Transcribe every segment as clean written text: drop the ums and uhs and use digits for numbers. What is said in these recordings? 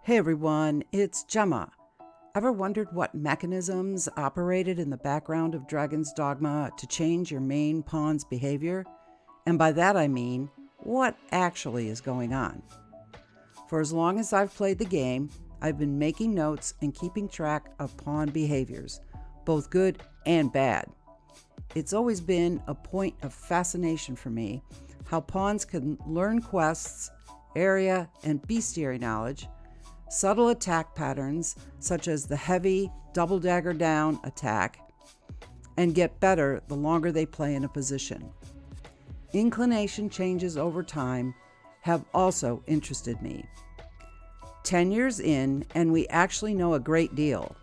Hey everyone, it's Gemma. Ever wondered what mechanisms operated in the background of Dragon's Dogma to change your main pawn's behavior? And by that I mean, what actually is going on? For as long as I've played the game, I've been making notes and keeping track of pawn behaviors, both good and bad. It's always been a point of fascination for me how pawns can learn quests, area, and bestiary knowledge, subtle attack patterns such as the heavy double dagger down attack, and get better the longer they play in a position. Inclination changes over time have also interested me. 10 years in, and we actually know a great deal.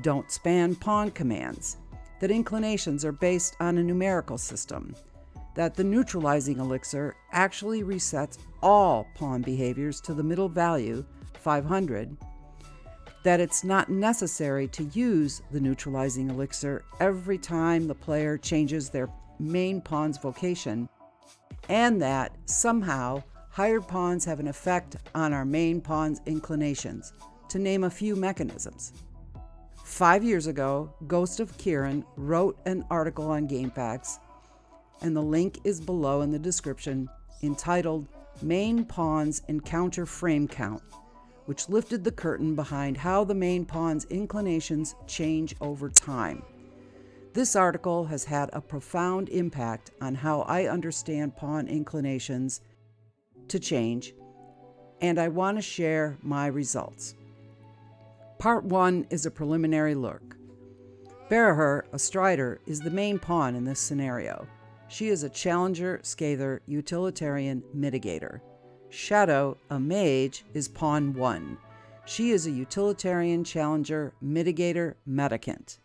Don't span pawn commands, that inclinations are based on a numerical system, that the neutralizing elixir actually resets all pawn behaviors to the middle value, 500, that it's not necessary to use the neutralizing elixir every time the player changes their main pawn's vocation, and that somehow hired pawns have an effect on our main pawn's inclinations, to name a few mechanisms. 5 years ago, Ghost of Kirin wrote an article on GameFAQs, and the link is below in the description, entitled Main Pawns Encounter Frame Count, which lifted the curtain behind how the main pawn's inclinations change over time. This article has had a profound impact on how I understand pawn inclinations to change, and I want to share my results. Part 1 is a preliminary look. Berahur, a strider, is the main pawn in this scenario. She is a challenger, scather, utilitarian mitigator. Shadow, a mage, is pawn 1. She is a utilitarian, challenger, mitigator, medicant.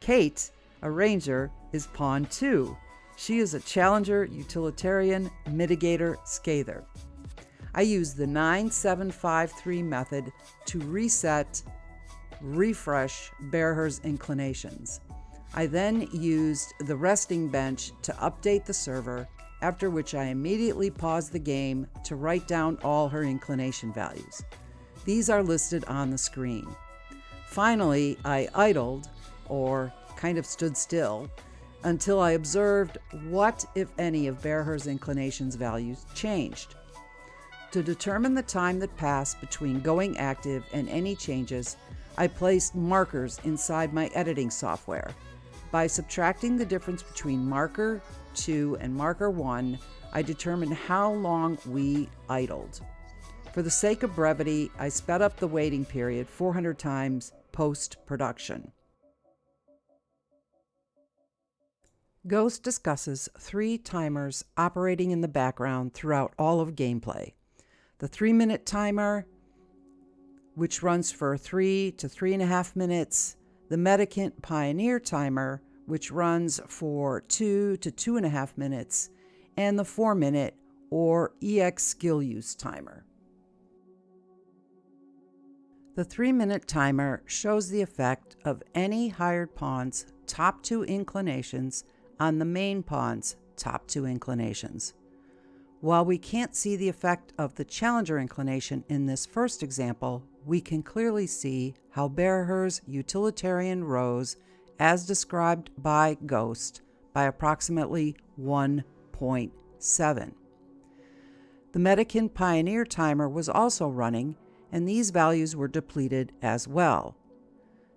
Kate, a ranger, is pawn 2. She is a challenger, utilitarian, mitigator, scather. I use the 9-7-5-3 method to refresh Berahur's inclinations. I then used the resting bench to update the server, after which I immediately paused the game to write down all her inclination values. These are listed on the screen. Finally, I idled, or kind of stood still, until I observed what, if any, of Berahur's inclinations values changed. To determine the time that passed between going active and any changes, I placed markers inside my editing software. By subtracting the difference between marker 2 and marker 1, I determined how long we idled. For the sake of brevity, I sped up the waiting period 400 times post-production. Ghost discusses 3 timers operating in the background throughout all of gameplay. The 3-minute timer, which runs for 3 to 3.5 minutes, the Medicant Pioneer timer, which runs for 2 to 2.5 minutes, and the 4-minute or EX skill use timer. The 3-minute timer shows the effect of any hired pawn's top 2 inclinations on the main pawn's top 2 inclinations. While we can't see the effect of the challenger inclination in this first example, we can clearly see how Berahur's utilitarian rose, as described by Ghost, by approximately 1.7. The Medicant Pioneer timer was also running, and these values were depleted as well.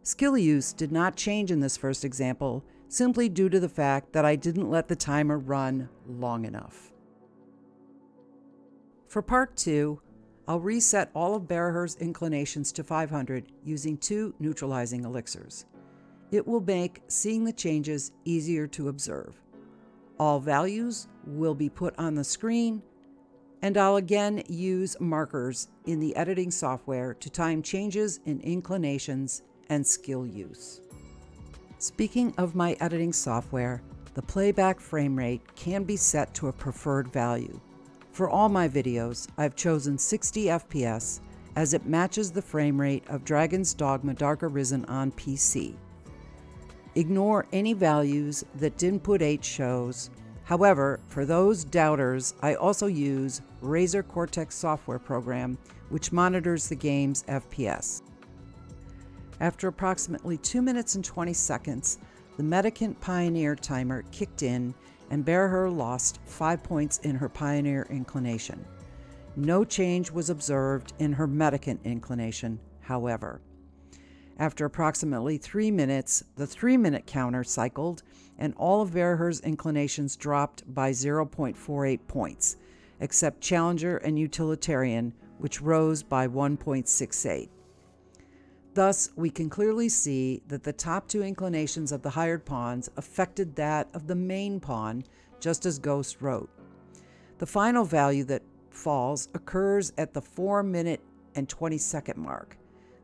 Skill use did not change in this first example, simply due to the fact that I didn't let the timer run long enough. For part 2, I'll reset all of Berahur's inclinations to 500 using 2 neutralizing elixirs. It will make seeing the changes easier to observe. All values will be put on the screen, and I'll again use markers in the editing software to time changes in inclinations and skill use. Speaking of my editing software, the playback frame rate can be set to a preferred value. For all my videos, I've chosen 60 FPS as it matches the frame rate of Dragon's Dogma Dark Arisen on PC. Ignore any values that Dinput 8 shows, However, for those doubters, I also use Razer Cortex software program, which monitors the game's FPS. After approximately 2 minutes and 20 seconds, the Medicant Pioneer timer kicked in and Berher lost 5 points in her Pioneer inclination. No change was observed in her Medicant inclination, however. After approximately 3 minutes, the 3-minute counter cycled, and all of Berher's inclinations dropped by 0.48 points, except Challenger and Utilitarian, which rose by 1.68. Thus, we can clearly see that the top 2 inclinations of the hired pawns affected that of the main pawn, just as Ghost wrote. The final value that falls occurs at the 4-minute and 20-second mark.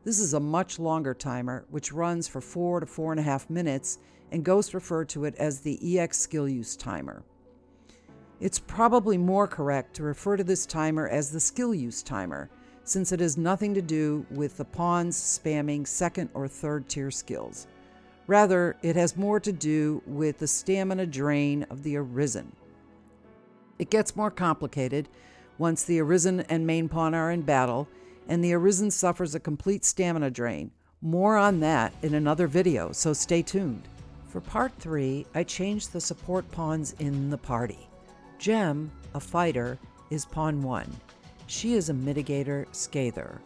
This is a much longer timer, which runs for 4 to 4.5 minutes, and Ghost referred to it as the EX skill use timer. It's probably more correct to refer to this timer as the skill use timer, since it has nothing to do with the pawns spamming second or third tier skills. Rather, it has more to do with the stamina drain of the Arisen. It gets more complicated once the Arisen and main pawn are in battle, and the Arisen suffers a complete stamina drain. More on that in another video, so stay tuned. For part 3, I changed the support pawns in the party. Gem, a fighter, is pawn 1. She is a mitigator scather.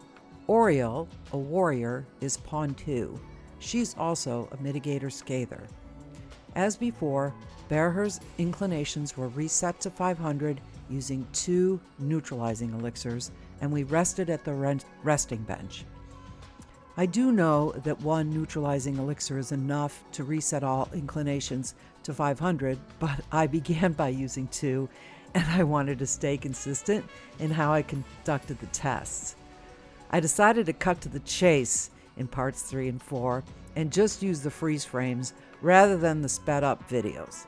Oriel, a warrior, is pawn 2. She's also a mitigator scather. As before, Berher's inclinations were reset to 500 using 2 neutralizing elixirs, and we rested at the resting bench. I do know that 1 neutralizing elixir is enough to reset all inclinations to 500, but I began by using 2, and I wanted to stay consistent in how I conducted the tests. I decided to cut to the chase in parts 3 and 4 and just use the freeze frames rather than the sped up videos.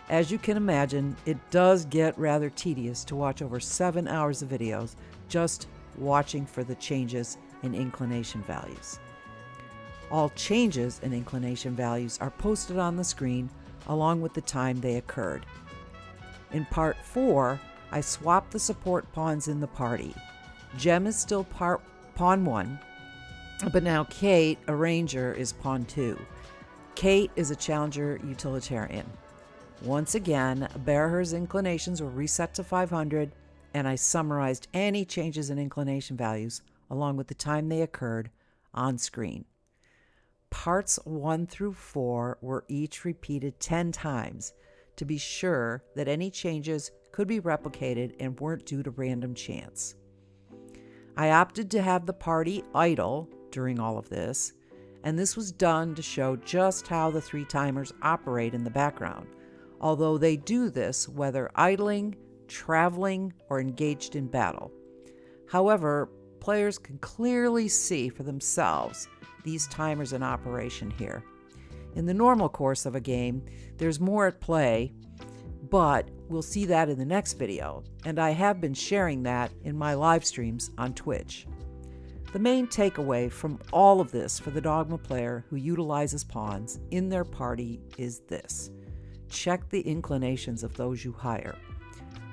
As you can imagine, it does get rather tedious to watch over 7 hours of videos just watching for the changes in inclination values. All changes in inclination values are posted on the screen along with the time they occurred. In part 4, I swapped the support pawns in the party. Gem is still pawn 1, but now Kate, a ranger, is pawn 2. Kate is a challenger utilitarian. Once again, Berher's inclinations were reset to 500, and I summarized any changes in inclination values along with the time they occurred on screen. Parts 1 through 4 were each repeated 10 times to be sure that any changes could be replicated and weren't due to random chance. I opted to have the party idle during all of this, and this was done to show just how the 3 timers operate in the background, although they do this whether idling, traveling, or engaged in battle. However, players can clearly see for themselves these timers in operation here. In the normal course of a game, there's more at play, but we'll see that in the next video, and I have been sharing that in my live streams on Twitch. The main takeaway from all of this for the Dogma player who utilizes pawns in their party is this: check the inclinations of those you hire.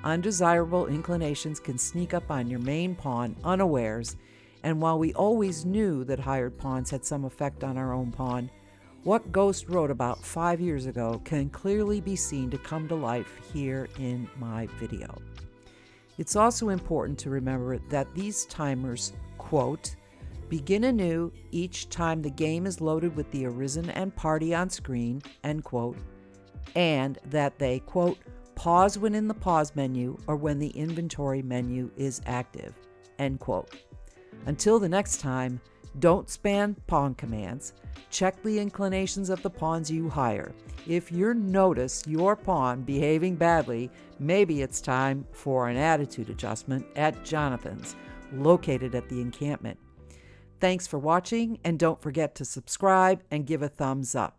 Undesirable inclinations can sneak up on your main pawn unawares, and while we always knew that hired pawns had some effect on our own pawn, what Ghost wrote about 5 years ago can clearly be seen to come to life here in my video. It's also important to remember that these timers, quote, begin anew each time the game is loaded with the Arisen and party on screen, end quote, and that they, quote, pause when in the pause menu or when the inventory menu is active, end quote. Until the next time, don't spam pawn commands. Check the inclinations of the pawns you hire. If you notice your pawn behaving badly, maybe it's time for an attitude adjustment at Jonathan's, located at the encampment. Thanks for watching, and don't forget to subscribe and give a thumbs up.